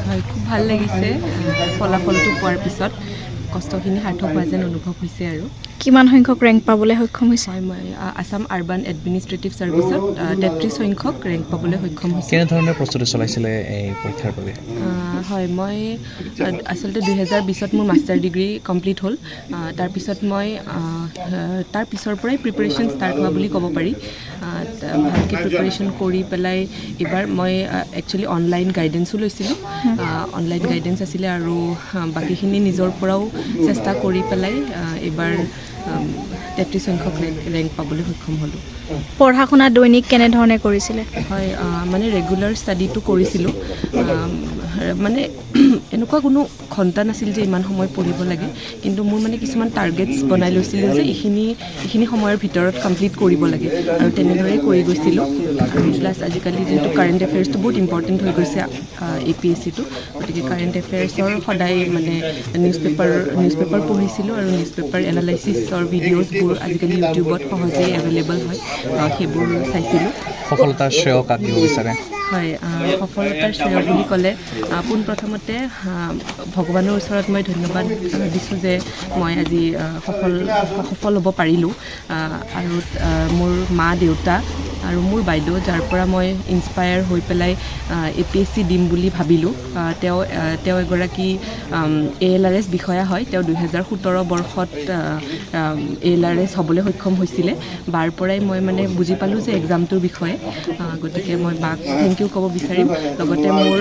হয় খুব ভাল লাগিছে ফলাফলটো পোৱাৰ পিছত কষ্টখিনি সাৰ্থক হোৱা যেন অনুভৱ হৈছে আৰু কিমান সংখ্যক ৰেংক পাবলৈ সক্ষম হৈছে হয় মই আসাম আৰবান এডমিনিষ্ট্ৰেটিভ ছাৰ্ভিচত 33 সংখ্যক ৰেংক পাবলৈ সক্ষম হৈছোঁ কেনেধৰণে প্ৰস্তুতি চলাইছিলে এই পৰীক্ষাৰ বাবে হয় মই আচলতে 2020ত মোৰ মাষ্টাৰ ডিগ্ৰী কমপ্লিট হ'ল তাৰপিছত মই তাৰ পিছৰ পৰাই প্ৰিপাৰেশ্যন ষ্টাৰ্ট হোৱা বুলি ক'ব পাৰি ভালকৈ প্ৰিপাৰেশ্যন কৰি পেলাই এইবাৰ মই একচুৱেলি অনলাইন গাইডেঞ্চো লৈছিলোঁ অনলাইন গাইডেঞ্চ আছিলে আৰু বাকীখিনি নিজৰ পৰাও চেষ্টা কৰি পেলাই এইবাৰ 33 সংখ্যক ৰেংক পাবলৈ সক্ষম হ'লোঁ পঢ়া শুনা দৈনিক কেনেধৰণে কৰিছিলে হয় মানে ৰেগুলাৰ ষ্টাডিটো কৰিছিলোঁ মানে এনেকুৱা কোনো ঘণ্টা নাছিল যে ইমান সময় পঢ়িব লাগে কিন্তু মোৰ মানে কিছুমান টাৰ্গেটছ বনাই লৈছিলোঁ যে এইখিনি সময়ৰ ভিতৰত কমপ্লিট কৰিব লাগে আৰু তেনেদৰেই কৰি গৈছিলোঁ আৰু প্লাছ আজিকালি যিহেতু কাৰেণ্ট এফেয়াৰ্ছটো বহুত ইম্পৰ্টেণ্ট হৈ গৈছে APSCটো গতিকে কাৰেণ্ট এফেয়াৰ্ছৰ সদায় মানে নিউজ পেপাৰ পঢ়িছিলোঁ আৰু নিউজ পেপাৰ এনালাইচিছৰ ভিডিঅ'জবোৰ আজিকালি ইউটিউবত সহজেই এভেইলেবল হয় সেইবোৰ চাইছিলোঁ সফলতাৰ শ্ৰেয় কাক দিব বিচাৰে হয় সফলতাৰ শ্ৰেয় বুলি ক'লে পোনপ্ৰথমতে ভগৱানৰ ওচৰত মই ধন্যবাদ দিছোঁ যে মই আজি সফল হ'ব পাৰিলোঁ আৰু মোৰ মা দেউতা আৰু মোৰ বাইদেউ যাৰ পৰা মই ইনস্পায়াৰ হৈ পেলাই APSC দিম বুলি ভাবিলোঁ তেওঁ এগৰাকী ALRS বিষয়া হয় তেওঁ 2017 বৰ্ষত ALRS হ'বলৈ সক্ষম হৈছিলে বাৰ পৰাই মই মানে বুজি পালোঁ যে এক্সামটোৰ বিষয়ে গতিকে মই বাক থেংক ইউ ক'ব বিচাৰিম লগতে মোৰ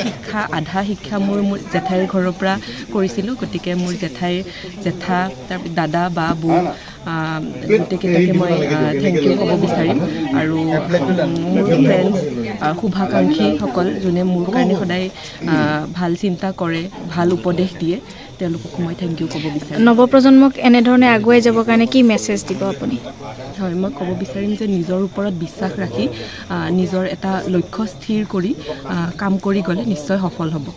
শিক্ষা আধা শিক্ষা মোৰ জেঠাইৰ ঘৰৰ পৰা কৰিছিলোঁ গতিকে মোৰ জেঠা তাৰ দাদা বা বৌ গোটেইকেইটাকে মই থেংক ইউ ক'ব বিচাৰিম আৰু মোৰ ফ্ৰেণ্ডছ শুভাকাংক্ষীসকল যোনে মোৰ কাৰণে সদায় ভাল চিন্তা কৰে ভাল উপদেশ দিয়ে তেওঁলোককো মই থেংক ইউ ক'ব বিচাৰিম নৱপ্ৰজন্মক এনেধৰণে আগুৱাই যাবৰ কাৰণে কি মেছেজ দিব আপুনি হয় মই ক'ব বিচাৰিম যে নিজৰ ওপৰত বিশ্বাস ৰাখি নিজৰ এটা লক্ষ্য স্থিৰ কৰি কাম কৰি গ'লে নিশ্চয় সফল হ'ব